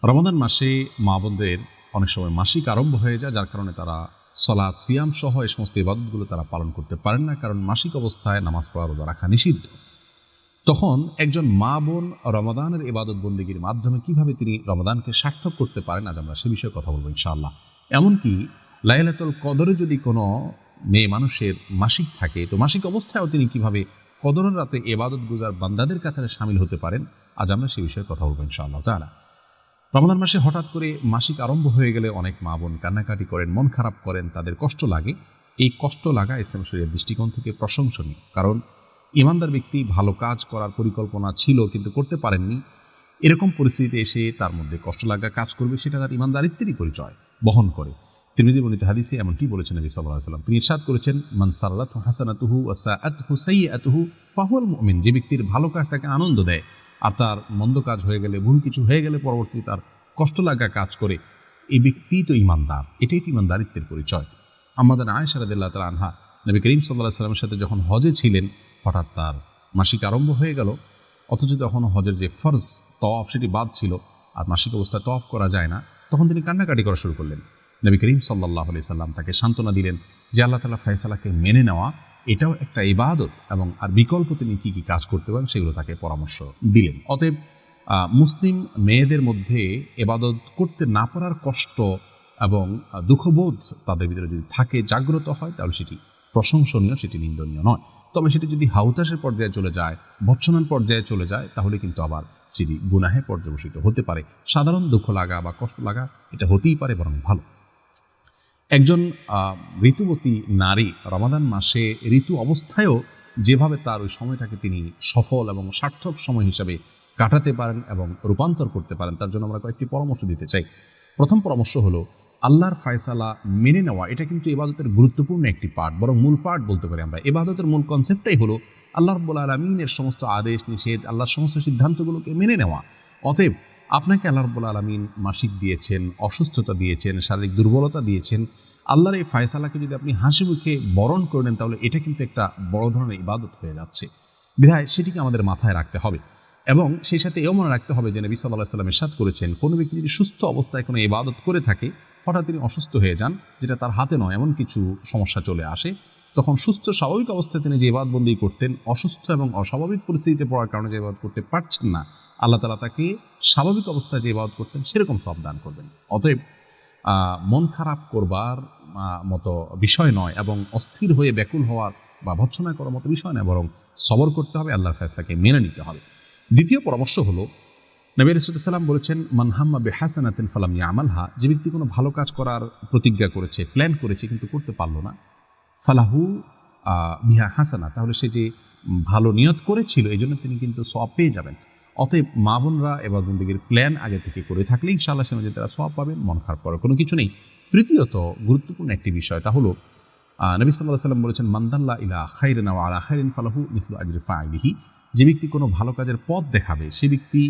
রমাদান মাসে মা বোনদের অনেক সময় মাসিক আরম্ভ হয়ে যায়, যার কারণে তারা সালাত সিয়াম সহ এই সমস্ত ইবাদতগুলো তারা পালন করতে পারেন না, কারণ মাসিক অবস্থায় নামাজ পড়া রোজা রাখা নিষিদ্ধ। তখন একজন মা বোন রমাদানের ইবাদত বন্দেগীর মাধ্যমে কিভাবে তিনি রমাদানকে সার্থক করতে পারেন, আজ আমরা সে বিষয়ে কথা বলবো ইনশাআল্লাহ। এমনকি লাইলাতুল কদরে যদি কোনো মেয়ে মানুষের মাসিক থাকে, তো মাসিক অবস্থায়ও তিনি কিভাবে কদরের রাতে ইবাদত গুজার বান্দাদের কাতারে সামিল হতে পারেন, আজ আমরা সে বিষয়ে কথা বলবো ইনশাআল্লাহ তাআলা। রমাদান মাসে হঠাৎ করে মাসিক আরম্ভ হয়ে গেলে অনেক মা বোন কান্নাকাটি করেন, মন খারাপ করেন, তাদের কষ্ট লাগে। এই কষ্ট লাগা ইসলাম শরীয়তের দৃষ্টিকোণ থেকে প্রশংসনীয়, কারণ ইমানদার ব্যক্তি ভালো কাজ করার পরিকল্পনা ছিল কিন্তু করতে পারেননি, এরকম পরিস্থিতিতে এসে তার মধ্যে কষ্ট লাগা কাজ করবে, সেটা তার ইমানদারিত্বেরই পরিচয় বহন করে। তিরমিজি বর্ণিত হাদিসে এমন কি বলেছেন নবী সাল্লাল্লাহু আলাইহি ওয়াসাল্লাম, তিনি ইরশাদ করেছেন, মান সাররাতহু হাসানাতুহু ওয়া সাআতহু সাইয়্যাতুহু ফাহুয়াল মুমিন। যে ব্যক্তির ভালো কাজ তাকে আনন্দ দেয় আর তার মন্দ কাজ হয়ে গেলে, ভুল কিছু হয়ে গেলে পরবর্তী তার কষ্ট লাগা কাজ করে, এই ব্যক্তি তো ইমানদার, এটাই তো ইমানদারিত্বের পরিচয়। আম্মাজান আয়েশা রাদিয়াল্লাহু তাআলা আনহা নবী করিম সাল্লাল্লাহু আলাইহি ওয়াসাল্লামের সাথে যখন হজে ছিলেন, হঠাৎ তার মাসিক আরম্ভ হয়ে গেল, অথচ তখন হজের যে ফরজ তওয়াফ সেটি বাদ ছিল, আর মাসিক অবস্থায় তওয়াফ করা যায় না। তখন তিনি কান্নাকাটি করা শুরু করলেন। নবী করিম সাল্লাল্লাহু আলাইহি সাল্লাম তাকে সান্ত্বনা দিলেন যে আল্লাহ তাআলার ফয়সালাকে মেনে নেওয়া এটাও একটা ইবাদত, এবং আর বিকল্প তিনি কি কি কাজ করতে পারেন সেগুলো তাকে পরামর্শ দিলেন। অতএব মুসলিম মেয়েদের মধ্যে ইবাদত করতে না পারার কষ্ট এবং দুঃখবোধ তাদের ভিতরে যদি থাকে, জাগ্রত হয়, তাহলে সেটি প্রশংসনীয়, সেটি নিন্দনীয় নয়। তবে সেটি যদি হাউতাসের পর্যায়ে চলে যায়, ভৎসনার পর্যায়ে চলে যায়, তাহলে কিন্তু আবার সেটি গুনাহে পর্যবসিত হতে পারে। সাধারণ দুঃখ লাগা বা কষ্ট লাগা এটা হতেই পারে, বরং ভালো। একজন ঋতুবতী নারী রমাদান মাসে ঋতু অবস্থায়ও যেভাবে তার ওই সময়টাকে তিনি সফল এবং সার্থক সময় হিসাবে কাটাতে পারেন এবং রূপান্তর করতে পারেন, তার জন্য আমরা কয়েকটি পরামর্শ দিতে চাই। প্রথম পরামর্শ হলো, আল্লাহর ফয়সালা মেনে নেওয়া এটা কিন্তু ইবাদতের গুরুত্বপূর্ণ একটি পার্ট, বরং মূল পার্ট বলতে পারি আমরা। ইবাদতের মূল কনসেপ্টটাই হলো আল্লাহ রাব্বুল আলামিনের সমস্ত আদেশ নিষেধ, আল্লাহর সমস্ত সিদ্ধান্তগুলোকে মেনে নেওয়া। অতএব আপনাকে আল্লাহ রাব্বুল আলামিন মাসিক দিয়েছেন, অসুস্থতা দিয়েছেন, শারীরিক দুর্বলতা দিয়েছেন, আল্লাহর এই ফয়সালাকে যদি আপনি হাসি মুখে বরণ করে নেন, তাহলে এটা কিন্তু একটা বড় ধরনের ইবাদত হয়ে যাচ্ছে। বিধায় সেটিকে আমাদের মাথায় রাখতে হবে, এবং সেই সাথে এও মনে রাখতে হবে যে নবী সাল্লাল্লাহু আলাইহি ওয়াসাল্লাম ইরশাদ করেছেন, কোনো ব্যক্তি যদি সুস্থ অবস্থায় কোনো ইবাদত করে থাকে, হঠাৎ তিনি অসুস্থ হয়ে যান, যেটা তার হাতে নয়, এমন কিছু সমস্যা চলে আসে, তখন সুস্থ স্বাভাবিক অবস্থায় তিনি যে ইবাদতবন্দি করতেন, অসুস্থ এবং অস্বাভাবিক পরিস্থিতিতে পড়ার কারণে যে ইবাদত করতে পারছেন না, আল্লাহ তাআলা তাকে স্বাভাবিক অবস্থায় যে ইবাদত করতেন সেরকম সওয়াব দান করবেন। অতএব মন খারাপ করবার মতো বিষয় নয়, এবং অস্থির হয়ে ব্যাকুল হওয়ার বা ভৎসনা করার মতো বিষয় নয়, বরং সবর করতে হবে, আল্লাহর ফয়সালাকে মেনে নিতে হবে। দ্বিতীয় পরামর্শ হলো, নবী রাসূলুল্লাহ সাল্লাল্লাহু আলাইহি ওয়াসাল্লাম বলেছেন, মান হাম্মা বিহাসানাতিন ফালাম ইয়ামালহা। যে ব্যক্তি কোনো ভালো কাজ করার প্রতিজ্ঞা করেছে, প্ল্যান করেছে, কিন্তু করতে পারলো না, ফালাহু বিহা হাসানা, তাহলে সে যে ভালো নিয়ত করেছিল এই জন্য তিনি কিন্তু সওয়াব পেয়ে যাবেন। অতএব মা বোনরা ইবাদত বন্দেগীর প্ল্যান আগে থেকে করে থাকলে ইনশাআল্লাহ সে তারা সওয়াব পাবেন, মন খারাপ করার কোনো কিছু নেই। তৃতীয়ত গুরুত্বপূর্ণ একটি বিষয়, তা হলো নবী সাল্লাল্লাহু আলাইহি ওয়াসাল্লাম বলেছেন, মান দাল্লা ইলা খাইরিন ওয়া আলা খাইরিন ফালাহু মিসলু আজরি ফাইলিহি। যে ব্যক্তি কোনো ভালো কাজের পথ দেখাবে, সে ব্যক্তি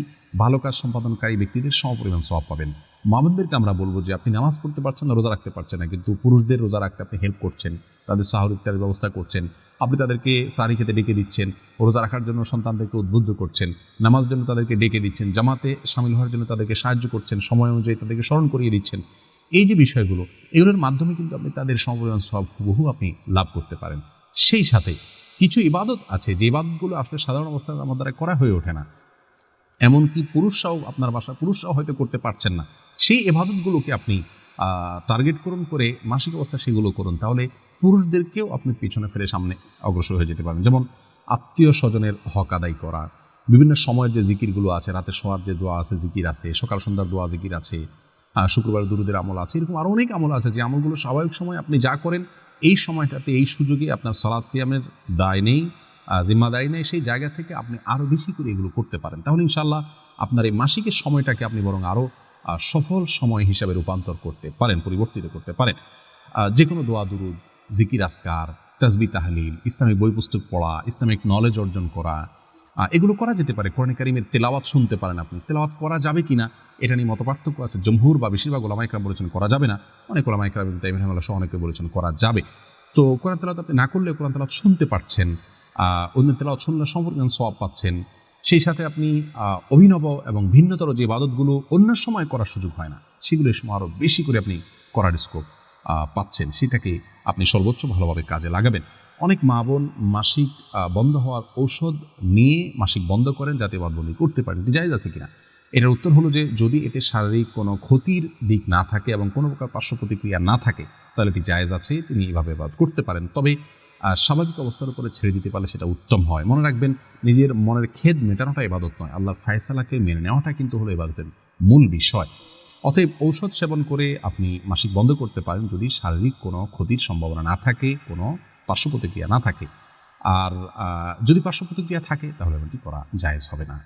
ভালো কাজ সম্পাদনকারী ব্যক্তিদের সমপরিমাণ সওয়াব পাবেন। মা বোনদেরকে আমরা বলবো যে আপনি নামাজ পড়তে পারছেন না, রোজা রাখতে পারছেন না, কিন্তু পুরুষদের রোজা রাখতে আপনি হেল্প করছেন, তাদের সাহর ইফতারের ব্যবস্থা করছেন, আপনি তাদেরকে সারি খেতে ডেকে দিচ্ছেন, রোজা রাখার জন্য সন্তানদেরকে উদ্বুদ্ধ করছেন, নামাজের জন্য তাদেরকে ডেকে দিচ্ছেন, জামাতে সামিল হওয়ার জন্য তাদেরকে সাহায্য করছেন, সময় অনুযায়ী তাদেরকে স্মরণ করিয়ে দিচ্ছেন। এই যে বিষয়গুলো, এগুলোর মাধ্যমে কিন্তু আপনি তাদের সমপরিমাণ সওয়াব হুবহু আপনি লাভ করতে পারেন। সেই সাথে কিছু ইবাদত আছে যে ইবাদতগুলো আসলে সাধারণ অবস্থায় আমার দ্বারা করা হয়ে ওঠে না, এমনকি পুরুষরাও, আপনার বাসার পুরুষরাও হয়তো করতে পারছেন না, সেই ইবাদতগুলোকে আপনি টার্গেট করুন করে মাসিক অবস্থায় সেগুলো করুন, তাহলে পুরুষদেরকেও আপনি পিছনে ফিরে সামনে অগ্রসর হয়ে যেতে পারেন। যেমন আত্মীয় স্বজনের হক আদায় করা, বিভিন্ন সময়ের যে জিকিরগুলো আছে, রাতে শোয়ার যে দোয়া আছে, জিকির আছে, সকাল সন্ধ্যার দোয়া জিকির আছে, শুক্রবার দুরুদের আমল আছে, এরকম আরও অনেক আমল আছে যে আমলগুলো স্বাভাবিক সময় আপনি যা করেন, এই সময়টাতে এই সুযোগে আপনার সালাত সিয়ামের দায় নেই, জিম্মাদারি নেই, সেই জায়গা থেকে আপনি আরও বেশি করে এগুলো করতে পারেন। তাহলে ইনশাআল্লাহ আপনার এই মাসিকের সময়টাকে আপনি বরং আরও সফল সময় হিসাবে রূপান্তর করতে পারেন, পরিবর্তিত করতে পারেন। যে কোনো দোয়া দুরুদ, জিকির আসকার, তাসবিহ তাহলিল, ইসলামিক বই পুস্তক পড়া, ইসলামিক নলেজ অর্জন করা, এগুলো করা যেতে পারে। কোরআন কারীমের তেলাওয়াত শুনতে পারেন আপনি। তেলাওয়াত করা যাবে কিনা এটা নিয়ে মতপার্থক্য আছে। জমহুর বা বেশিরভাগ ওলামায়ে কেরাম বলেছেন করা যাবে না, অনেক ওলামায়ে কেরাম ইবনে তাইমিয়া রাহিমাহুল্লাহ সহ অনেকে বলেছেন করা যাবে। তো কোরআন তেলাওয়াত আপনি না করলে কোরআন তেলাওয়াত শুনতে পারছেন, অন্য তেলাওয়াত শুনলে সম্পূর্ণ সওয়াব পাচ্ছেন। সেই সাথে আপনি অভিনব এবং ভিন্নতর যে ইবাদতগুলো অন্য সময় করার সুযোগ হয় না, সেগুলো এই সময় আরও বেশি করে আপনি করার স্কোপ পাচ্ছেন, সেটাকে আপনি সর্বোচ্চ ভালোভাবে কাজে লাগাবেন। অনেক মা বোন মাসিক বন্ধ হওয়ার ঔষধ নিয়ে মাসিক বন্ধ করেন যাতে ইবাদতবন্দি করতে পারেন। এটি জায়েজ আছে কিনা? এটার উত্তর হলো যে যদি এতে শারীরিক কোনো ক্ষতির দিক না থাকে এবং কোনো প্রকার পার্শ্ব প্রতিক্রিয়া না থাকে তাহলে এটি জায়েজ আছে, তিনি এভাবে ইবাদত করতে পারেন। তবে স্বাভাবিক অবস্থার উপরে ছেড়ে দিতে পারলে সেটা উত্তম হয়। মনে রাখবেন, নিজের মনের খেদ মেটানোটা ইবাদত নয়, আল্লাহর ফায়সালাকে মেনে নেওয়াটা কিন্তু হলো ইবাদতের মূল বিষয়। অতএব ঔষধ সেবন করে আপনি মাসিক বন্ধ করতে পারেন যদি শারীরিক কোনো ক্ষতির সম্ভাবনা না থাকে, কোনো পার্শ্ব প্রতিক্রিয়া না থাকে। আর যদি পার্শ্ব প্রতিক্রিয়া থাকে তাহলে এটি করা জায়েজ হবে না।